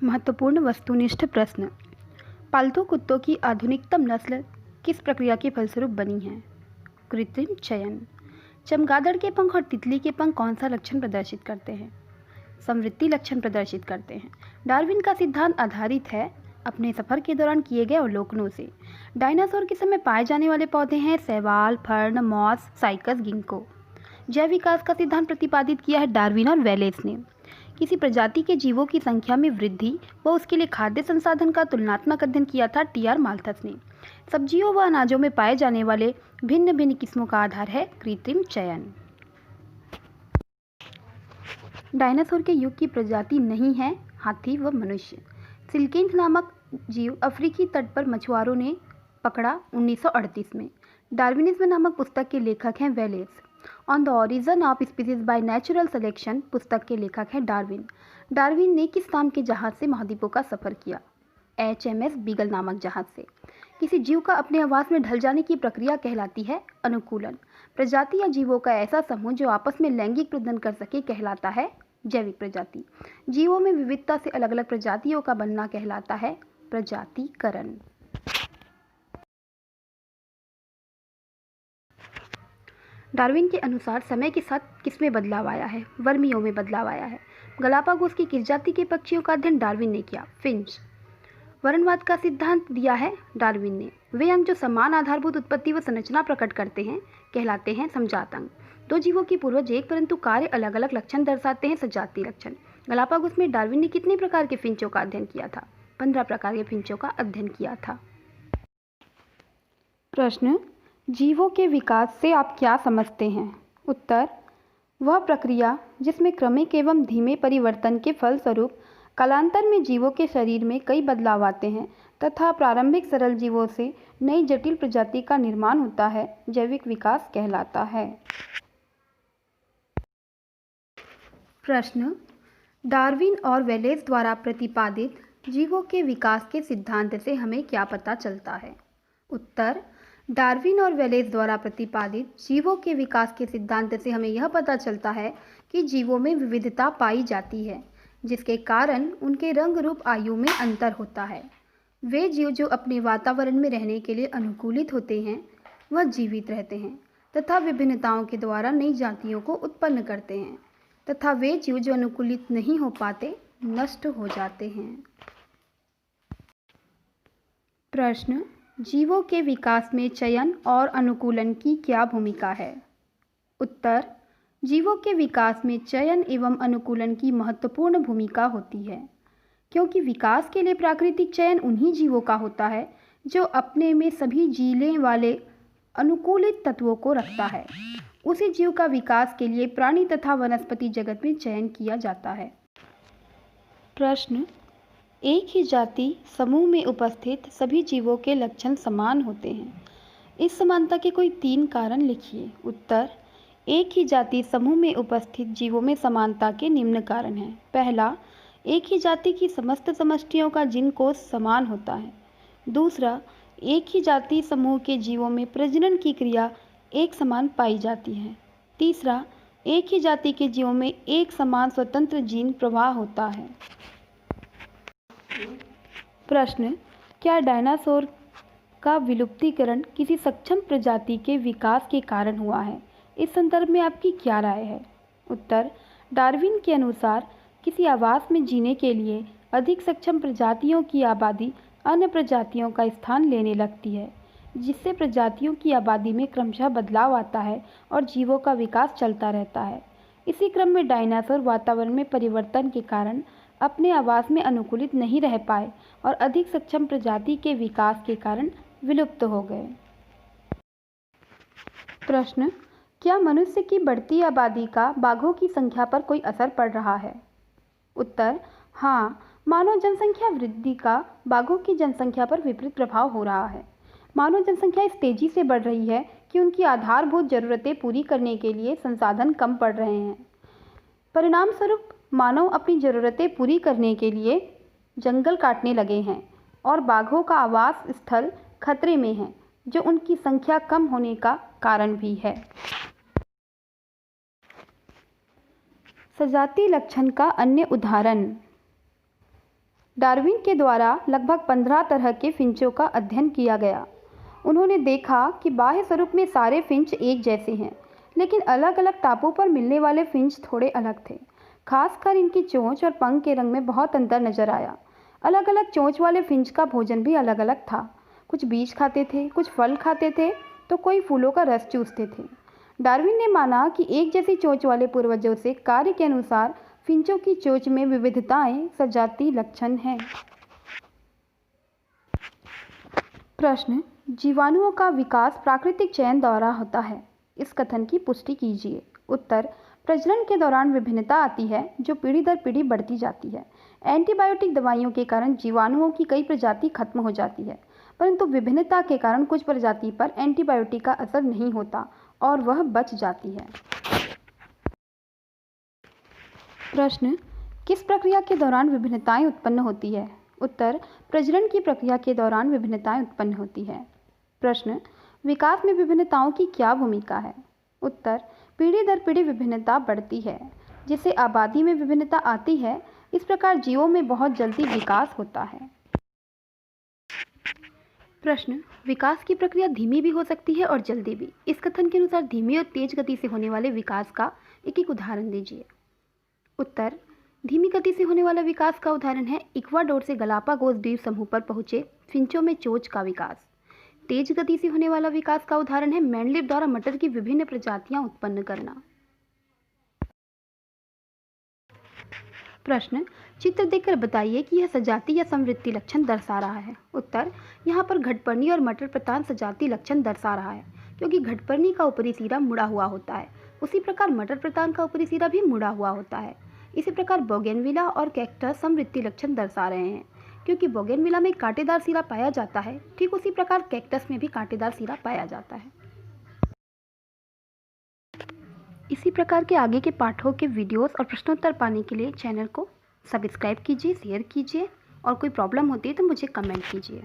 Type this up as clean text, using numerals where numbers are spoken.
महत्वपूर्ण वस्तुनिष्ठ प्रश्न। पालतू कुत्तों की आधुनिकतम नस्ल किस प्रक्रिया के फलस्वरूप बनी है? कृत्रिम चयन। चमगादड़ के पंख और तितली के पंख कौन सा लक्षण प्रदर्शित करते हैं? समृद्धि लक्षण प्रदर्शित करते हैं। डार्विन का सिद्धांत आधारित है अपने सफर के दौरान किए गए अवलोकनों से। डायनासोर के समय पाए जाने वाले पौधे हैं शैवाल, फर्न, मॉस, साइकस, गिंको। जैव विकास का सिद्धांत प्रतिपादित किया है डार्विन और वेलेस ने। किसी प्रजाति के जीवों की संख्या में वृद्धि व उसके लिए खाद्य संसाधन का तुलनात्मक अध्ययन किया था टी.आर. माल्थस ने। सब्जियों व अनाजों में पाए जाने वाले भिन्न भिन्न किस्मों का आधार है कृत्रिम चयन। डायनासोर के युग की प्रजाति नहीं है हाथी व मनुष्य। सिल्केंथ नामक जीव अफ्रीकी तट पर मछुआरों ने पकड़ा 1938 में। डार्विनिज्म नामक पुस्तक के लेखक हैं Wallace. On the origin of species by natural selection पुस्तक के लेखक हैं डार्विन। डार्विन ने किस नाम के जहाज से महाद्वीपों का सफर किया? HMS बीगल नामक जहाज से। किसी जीव का अपने आवास में ढल जाने की प्रक्रिया कहलाती है अनुकूलन। प्रजाति या जीवों का ऐसा समूह जो आपस में लैंगिक प्रजनन कर सके कहलाता है जैविक प्रजाति। जीवों में विविधता से अलग अलग प्रजातियों का बनना कहलाता है प्रजातिकरण। डार्विन के अनुसार समय के साथ किसमें बदलाव आया है? वर्मियों में बदलाव आया है। गलापागोस की किस जाति के पक्षियों का अध्ययन डार्विन ने किया? फिंच। वर्णवाद का सिद्धांत दिया है डार्विन ने। वे अंग जो समान आधारभूत उत्पत्ति व संरचना प्रकट करते हैं कहलाते हैं समजात अंग। दो जीवों की पूर्वज एक परंतु कार्य अलग अलग लक्षण दर्शाते हैं सजातीय लक्षण। गलापागोस में डार्विन ने कितने प्रकार के फिंचों का अध्ययन किया था? 15 प्रकार के फिंचों का अध्ययन किया था। प्रश्न, जीवों के विकास से आप क्या समझते हैं? उत्तर, वह प्रक्रिया जिसमें क्रमिक एवं धीमे परिवर्तन के फलस्वरूप कालांतर में जीवों के शरीर में कई बदलाव आते हैं तथा प्रारंभिक सरल जीवों से नई जटिल प्रजाति का निर्माण होता है, जैविक विकास कहलाता है। प्रश्न, डार्विन और वेलेस द्वारा प्रतिपादित जीवों के विकास के सिद्धांत से हमें क्या पता चलता है? उत्तर, डार्विन और वेलेस द्वारा प्रतिपादित जीवों के विकास के सिद्धांत से हमें यह पता चलता है कि जीवों में विविधता पाई जाती है, जिसके कारण उनके रंग रूप आयु में अंतर होता है। वे जीव जो अपने वातावरण में रहने के लिए अनुकूलित होते हैं वह जीवित रहते हैं तथा विभिन्नताओं के द्वारा नई जातियों को उत्पन्न करते हैं तथा वे जीव जो अनुकूलित नहीं हो पाते नष्ट हो जाते हैं। प्रश्न, जीवों के विकास में चयन और अनुकूलन की क्या भूमिका है? उत्तर, जीवों के विकास में चयन एवं अनुकूलन की महत्वपूर्ण भूमिका होती है, क्योंकि विकास के लिए प्राकृतिक चयन उन्हीं जीवों का होता है जो अपने में सभी जीने वाले अनुकूलित तत्वों को रखता है। उसी जीव का विकास के लिए प्राणी तथा वनस्पति जगत में चयन किया जाता है। प्रश्न, एक ही जाति समूह में उपस्थित सभी जीवों के लक्षण समान होते हैं। इस समानता के कोई 3 कारण लिखिए। उत्तर, एक ही जाति समूह में उपस्थित जीवों में समानता के निम्न कारण हैं। पहला, एक ही जाति की समस्त समष्टियों का जीन कोष समान होता है। दूसरा, एक ही जाति समूह के जीवों में प्रजनन की क्रिया एक समान पाई जाती है। तीसरा, एक ही जाति के जीवों में एक समान स्वतंत्र जीन प्रवाह होता है। प्रश्न, क्या डायनासोर का विलुप्तीकरण किसी सक्षम प्रजाति के विकास के कारण हुआ है? इस संदर्भ में आपकी क्या राय है? उत्तर, डार्विन के अनुसार किसी आवास में जीने के लिए अधिक सक्षम प्रजातियों की आबादी अन्य प्रजातियों का स्थान लेने लगती है, जिससे प्रजातियों की आबादी में क्रमशः बदलाव आता है और जीवों का विकास चलता रहता है। इसी क्रम में डायनासोर वातावरण में परिवर्तन के कारण अपने आवास में अनुकूलित नहीं रह पाए और अधिक सक्षम प्रजाति के विकास के कारण विलुप्त हो गए। प्रश्न, क्या मनुष्य की बढ़ती आबादी का बाघों की संख्या पर कोई असर पड़ रहा है? उत्तर, हाँ, मानव जनसंख्या वृद्धि का बाघों की जनसंख्या पर विपरीत प्रभाव हो रहा है। मानव जनसंख्या इस तेजी से बढ़ रही है कि उनकी आधारभूत जरूरतें पूरी करने के लिए संसाधन कम पड़ रहे हैं। परिणाम स्वरूप मानव अपनी ज़रूरतें पूरी करने के लिए जंगल काटने लगे हैं और बाघों का आवास स्थल खतरे में है, जो उनकी संख्या कम होने का कारण भी है। सजातीय लक्षण का अन्य उदाहरण। डार्विन के द्वारा लगभग 15 तरह के फिंचों का अध्ययन किया गया। उन्होंने देखा कि बाह्य स्वरूप में सारे फिंच एक जैसे हैं, लेकिन अलग अलग टापुओं पर मिलने वाले फिंच थोड़े अलग थे। खासकर इनकी चोंच और पंख के रंग में बहुत अंतर नजर आया। अलग अलग चोंच वाले फिंच का भोजन भी अलग अलग था। कुछ बीज खाते थे, कुछ फल खाते थे, तो कोई फूलों का रस चूसते थे। डार्विन ने माना कि एक जैसी चोंच वाले पूर्वजों से कार्य के अनुसार फिंचों की चोंच में विविधताएं सजातीय लक्षण हैं। प्रश्न, जीवाणुओं का विकास प्राकृतिक चयन द्वारा होता है, इस कथन की पुष्टि कीजिए। उत्तर, प्रजनन के दौरान विभिन्नता आती है जो पीढ़ी दर पीढ़ी बढ़ती जाती है। एंटीबायोटिक दवाइयों के कारण जीवाणुओं की कई प्रजाति खत्म हो जाती है, परंतु विभिन्नता के कारण कुछ प्रजाति पर एंटीबायोटिक का असर नहीं होता और वह बच जाती है। प्रश्न, किस प्रक्रिया के दौरान विभिन्नताएं उत्पन्न होती है? उत्तर, प्रजनन की प्रक्रिया के दौरान विभिन्नताएं उत्पन्न होती है। प्रश्न, विकास में विभिन्नताओं की क्या भूमिका है? उत्तर, पीढ़ी दर पीढ़ी विभिन्नता बढ़ती है। जिससे आबादी में विभिन्नता आती है, इस प्रकार जीवों में बहुत जल्दी विकास होता है। प्रश्न, विकास की प्रक्रिया धीमी भी हो सकती है और जल्दी भी। इस कथन के अनुसार धीमी और तेज गति से होने वाले विकास का एक एक उदाहरण दीजिए। उत्तर, धीमी गति से होने वाला विकास का उदाहरण है इक्वाडोर से गलापागोस द्वीप समूह पर पहुंचे फिंचों में चोंच का विकास। तेज गति से होने वाला विकास का उदाहरण है मेंडलीव द्वारा मटर की विभिन्न प्रजातियां उत्पन्न करना। प्रश्न, चित्र देखकर बताइए कि यह सजातीय या समवृत्ति लक्षण दर्शा रहा है। उत्तर, यहाँ पर घटपर्णी और मटर प्रतान सजातीय लक्षण दर्शा रहा है, क्योंकि घटपर्णी का ऊपरी सिरा मुड़ा हुआ होता है, उसी प्रकार मटर प्रतान का ऊपरी सिरा भी मुड़ा हुआ होता है। इसी प्रकार बोगेनविला और कैक्टस समवृत्ति लक्षण दर्शा रहे हैं, क्योंकि बोगेनविला में कांटेदार सिरा पाया जाता है, ठीक उसी प्रकार कैक्टस में भी कांटेदार सिरा पाया जाता है। इसी प्रकार के आगे के पाठों के वीडियोस और प्रश्नोत्तर पाने के लिए चैनल को सब्सक्राइब कीजिए, शेयर कीजिए और कोई प्रॉब्लम होती है तो मुझे कमेंट कीजिए।